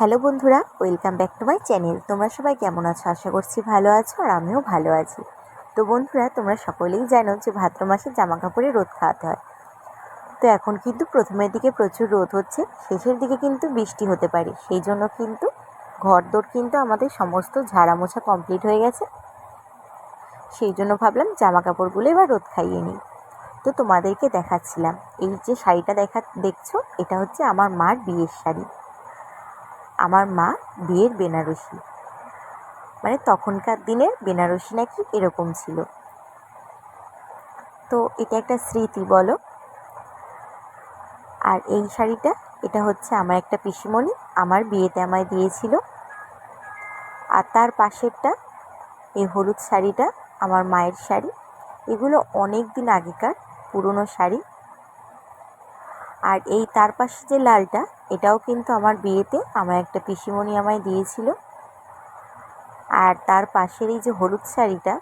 Hello বন্ধুরা, welcome back to my channel. তোমরা সবাই কেমন আছো? আশা করছি ভালো আছো, আর আমিও ভালো আছি। তো বন্ধুরা, তোমরা সকলেই জানো যে ভাদ্র মাসে জামা কাপড়ে রোদ খাওয়াতে হয়। তো এখন কিন্তু প্রথমের দিকে প্রচুর রোদ হচ্ছে, শেষের দিকে কিন্তু বৃষ্টি হতে পারে। সেই জন্য কিন্তু ঘরদোর কিন্তু আমাদের সমস্ত ঝাড়া মোছা কমপ্লিট হয়ে গেছে। সেই জন্য ভাবলাম জামা কাপড়গুলো এবার রোদ খাইয়ে নিই। তো তোমাদেরকে দেখাচ্ছিলাম, এই যে শাড়িটা দেখছো, এটা হচ্ছে আমার মার বিয়ের শাড়ি। আমার মা বিয়ের বেনারসি, মানে তখনকার দিনের বেনারসি নাকি এরকম ছিল। তো এটা একটা স্মৃতি বলো। আর এই শাড়িটা, এটা হচ্ছে আমার একটা পিসিমণি আমার বিয়েতে আমায় দিয়েছিল। আর তার পাশেরটা, এই হলুদ শাড়িটা আমার মায়ের শাড়ি। এগুলো অনেক দিন আগেকার পুরনো শাড়ি। আর এই তার পাশে যে লালটা, এটাও কিন্তু আমার বিয়েতে আমার একটা পিসিমণি আমায় দিয়েছিল। আর তার পাশের এই যে হলুদ শাড়িটা,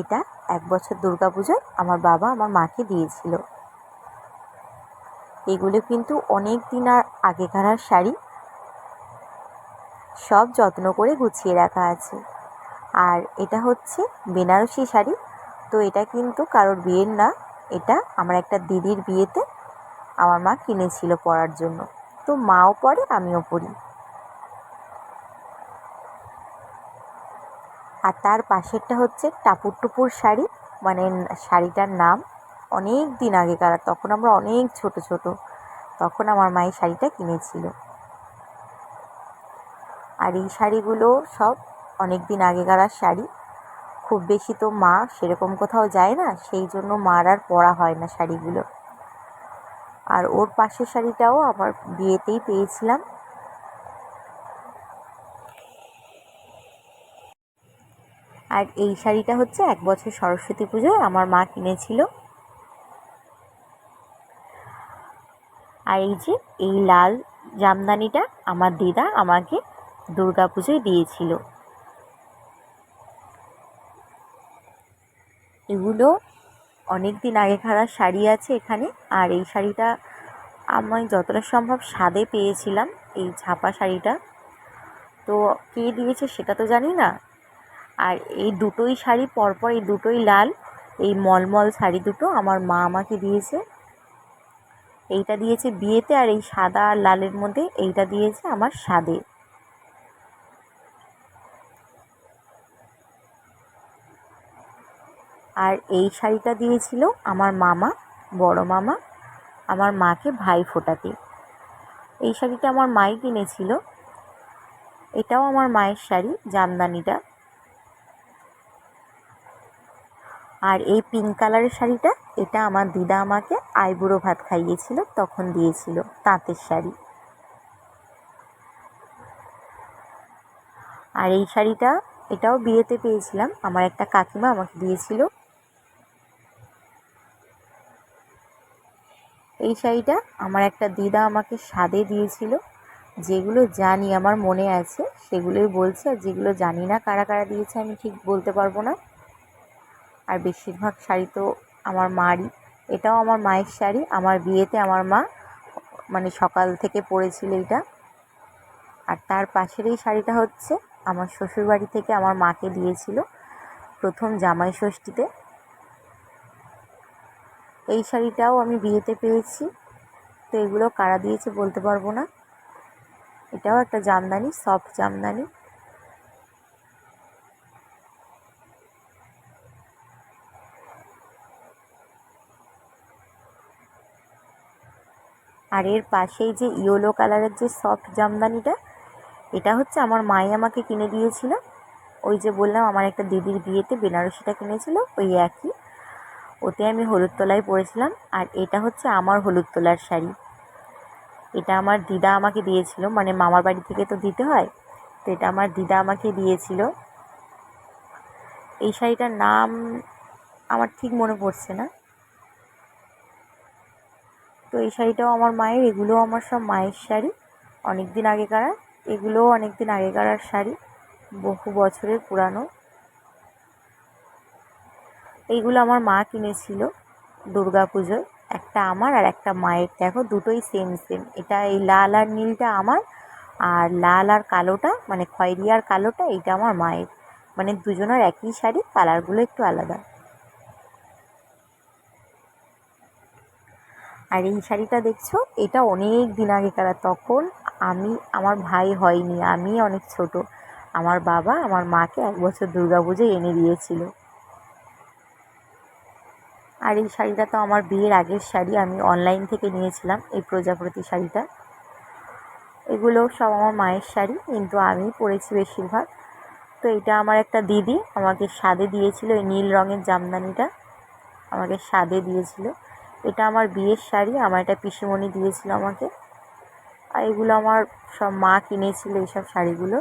এটা এক বছর দুর্গাপুজোয় আমার বাবা আমার মাকে দিয়েছিল। এগুলো কিন্তু অনেক দিন আগেকার শাড়ি, সব যত্ন করে গুছিয়ে রাখা আছে। আর এটা হচ্ছে বেনারসি শাড়ি। তো এটা কিন্তু কারোর বিয়ের না, এটা আমার একটা দিদির বিয়েতে আমার মা কিনেছিল পরার জন্য। তো মাও পরে, আমিও পরি। আর তার পাশেরটা হচ্ছে টাপুর টুপুর শাড়ি, মানে শাড়িটার নাম অনেক দিন আগেকার, তখন আমরা অনেক ছোট ছোট, তখন আমার মা এই শাড়িটা কিনেছিল। আর এই শাড়িগুলো সব অনেক দিন আগেকার শাড়ি। খুব বেশি তো মা সেরকম কোথাও যায় না, সেই জন্য মার আর পরা হয় না শাড়িগুলো। আর ওর পাশের শাড়িটাও আমার বিয়েতেই পেয়েছিলাম। আর এই শাড়িটা হচ্ছে এক বছর সরস্বতী পুজোয় আমার মা কিনেছিল। আর এই যে এই লাল জামদানিটা আমার দিদা আমাকে দুর্গা পুজোয় দিয়েছিল। এগুলো অনেক দিন আগেকার শাড়ি আছে এখানে। আর এই শাড়িটা আমি যতটা সম্ভব স্বাদে পেয়েছিলাম, এই ছাপা শাড়িটা। তো কে দিয়েছে সেটা তো জানি না। আর এই দুটোই শাড়ি পরপর, এই দুটোই লাল, এই মলমল শাড়ি দুটো আমার মা আমাকে দিয়েছে। এইটা দিয়েছে বিয়েতে, আর এই সাদা আর লালের মধ্যে এইটা দিয়েছে আমার স্বাদে। আর এই শাড়িটা দিয়েছিল আমার মামা, বড় মামা, আমার মাকে ভাই ফোটাতে। এই শাড়িটা আমার মাই কিনেছিল। এটাও আমার মায়ের শাড়ি, জামদানিটা। আর এই পিঙ্ক কালারের শাড়িটা, এটা আমার দিদা আমাকে আইবুড়ো ভাত খাইয়েছিল, তখন দিয়েছিল, তাঁতের শাড়ি। আর এই শাড়িটা, এটাও বিয়েতে পেয়েছিলাম, আমার একটা কাকিমা আমাকে দিয়েছিল। এই শাড়িটা আমার একটা দিদা আমাকে স্বাদে দিয়েছিল। যেগুলো জানি আমার মনে আছে সেগুলোই বলছি, আর যেগুলো জানি না কারা কারা দিয়েছে আমি ঠিক বলতে পারবো না। আর বেশিরভাগ শাড়ি তো আমার মারই। এটাও আমার মায়ের শাড়ি, আমার বিয়েতে আমার মা মানে সকাল থেকে পরেছিল এটা। আর তার পাশের এই শাড়িটা হচ্ছে আমার শ্বশুরবাড়ি থেকে আমার মাকে দিয়েছিল প্রথম জামাই ষষ্ঠীতে। এই শাড়িটাও আমি বিয়েতে পেয়েছি। তো এগুলো কারা দিয়েছে বলতে পারবো না। এটাও একটা জামদানি, সফট জামদানি। আর এর পাশেই যে ইয়েলো কালারের যে সফট জামদানিটা, এটা হচ্ছে আমার মাই আমাকে কিনে দিয়েছিল। ওই যে বললাম আমার একটা দিদির বিয়েতে বেনারসিটা কিনেছিল, ওই একই, ওতে আমি হলুদ তোলায় পরেছিলাম। আর এটা হচ্ছে আমার হলুদ তোলার শাড়ি। এটা আমার দিদা আমাকে দিয়েছিল, মানে মামার বাড়ি থেকে তো দিতে হয়, তো এটা আমার দিদা আমাকে দিয়েছিল। এই শাড়িটার নাম আমার ঠিক মনে পড়ছে না। তো এই শাড়িটাও আমার মায়ের। এগুলোও আমার সব মায়ের শাড়ি, অনেক দিন আগেকার। এগুলোও অনেক দিন আগেকার শাড়ি, বহু বছরের পুরানো। এইগুলো আমার মা কিনেছিল দুর্গা পুজোয়, একটা আমার আর একটা মায়ের। দেখো দুটোই সেম সেম। এটা এই লাল আর নীলটা আমার, আর লাল আর কালোটা মানে খয়েরি আর কালোটা এইটা আমার মায়ের, মানে দুজনের একই শাড়ি, কালারগুলো একটু আলাদা। আর এই শাড়িটা দেখছো, এটা অনেক দিন আগেকার, তখন আমার ভাই হয়নি, আমি অনেক ছোট। আমার বাবা আমার মাকে 1 বছর দুর্গাপুজোয় এনে দিয়েছিল। আর এই শাড়িটা তো আমার বিয়ের আগের শাড়ি, আমি অনলাইন থেকে নিয়েছিলাম এই প্রজাপতি শাড়িটা। এগুলো সব আমার মায়ের শাড়ি, কিন্তু আমি পরেছি বেশিরভাগ। তো এটা আমার একটা দিদি আমাকে সাদে দিয়েছিল, এই নীল রঙের জামদানিটা আমাকে সাদে দিয়েছিল। এটা আমার বিয়ের শাড়ি, আমার একটা পিসিমণি দিয়েছিল আমাকে। আর এগুলো আমার সব মা কিনেছিল এইসব শাড়িগুলো।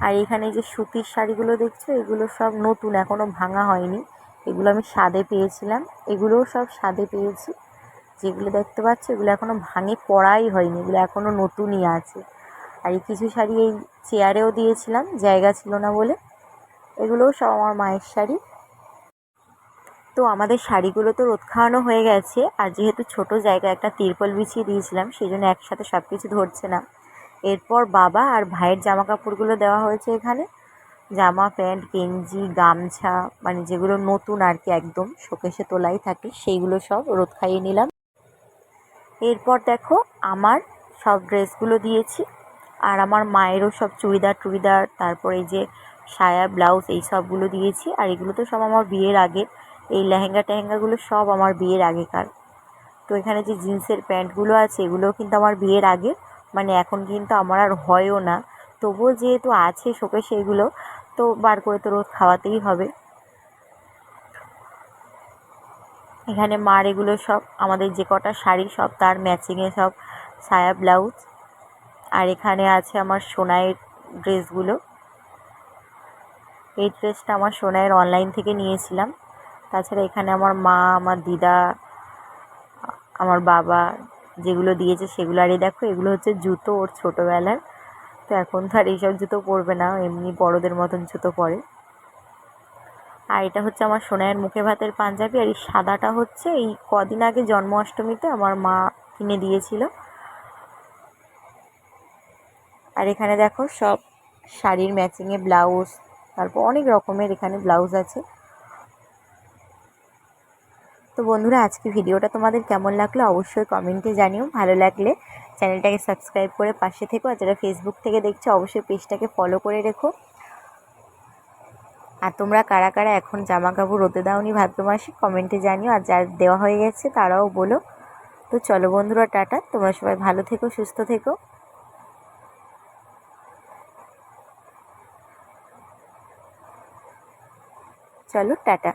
আর এখানে যে সুতির শাড়িগুলো দেখছো, এগুলো সব নতুন, এখনও ভাঙা হয়নি। এগুলো আমি সাদে পেয়েছিলাম, এগুলোও সব সাদে পেয়েছি। যেগুলো দেখতে পাচ্ছ এগুলো এখনও ভাঙে পড়াই হয়নি, এগুলো এখনও নতুনই আছে। আর এই কিছু শাড়ি এই চেয়ারেও দিয়েছিলাম, জায়গা ছিল না বলে। এগুলোও সব আমার মায়ের শাড়ি। তো আমাদের শাড়িগুলো তো রোদ খাওয়ানো হয়ে গেছে, আর যেহেতু ছোট জায়গা একটা তিরপল বিছিয়ে দিয়েছিলাম, সেই জন্য একসাথে সব কিছু ধরছে না। এরপর বাবা আর ভাইয়ের জামা কাপড়গুলো দেওয়া হয়েছে এখানে, জামা প্যান্ট গেঞ্জি গামছা, মানে যেগুলো নতুন আর কি, একদম শোকেসে তোলাই থাকে, সেইগুলো সব রোদ খাইয়ে নিলাম। এরপর দেখো আমার সব ড্রেসগুলো দিয়েছি, আর আমার মায়েরও সব চুড়িদার, তারপরে এই যে সায়া ব্লাউজ এই সবগুলো দিয়েছি। আর এগুলো তো সব আমার বিয়ের আগে, এই লেহেঙ্গা টেহেঙ্গাগুলো সব আমার বিয়ের আগেকার। তো এখানে যে জিন্সের প্যান্টগুলো আছে এগুলোও কিন্তু আমার বিয়ের আগে, মানে এখন কিন্তু আমার আর হয়ও না, তবুও যেহেতু আছে শোকেসে এগুলো, তো বার করে তো রোদ খাওয়াতেই হবে। এখানে মার এগুলো সব আমাদের যে কটা শাড়ি সব তার ম্যাচিংয়ে সব সায়া ব্লাউজ। আর এখানে আছে আমার সোনাইয়ের ড্রেসগুলো। এই ড্রেসটা আমার সোনাইয়ের অনলাইন থেকে নিয়েছিলাম। তাছাড়া এখানে আমার মা, আমার দিদা, আমার বাবা যেগুলো দিয়েছে সেগুলো। আর এই দেখো এগুলো হচ্ছে জুতো ওর ছোটোবেলার, তো এখন তো আর এইসব জুতো পরবে না, এমনি বড়দের মতন জুতো পরে। আর এটা হচ্ছে আমার সোনাইয়ের মুখে ভাতের পাঞ্জাবি। আর এই সাদাটা হচ্ছে এই কদিন আগে জন্মাষ্টমীতে আমার মা কিনে দিয়েছিল। আর এখানে দেখো সব শাড়ির ম্যাচিংয়ে ব্লাউজ, তারপর অনেক রকমের এখানে ব্লাউজ আছে। তো বন্ধুরা, আজকে ভিডিওটা তোমাদের কেমন লাগলো অবশ্যই কমেন্টে জানিও। ভালো লাগলে চ্যানেলটাকে সাবস্ক্রাইব করে পাশে থেকো, আর যারা ফেসবুক থেকে দেখছো অবশ্যই পেজটাকে ফলো করে রেখো। আর তোমরা কারা কারা এখন জামা কাপড় রোদে দাওনি ভাদ্র মাসে কমেন্টে জানিও, আর যার দেওয়া হয়ে গেছে তারাও বলো। তো চলো বন্ধুরা, টাটা, তোমরা সবাই ভালো থেকো, সুস্থ থেকো। চলো টাটা।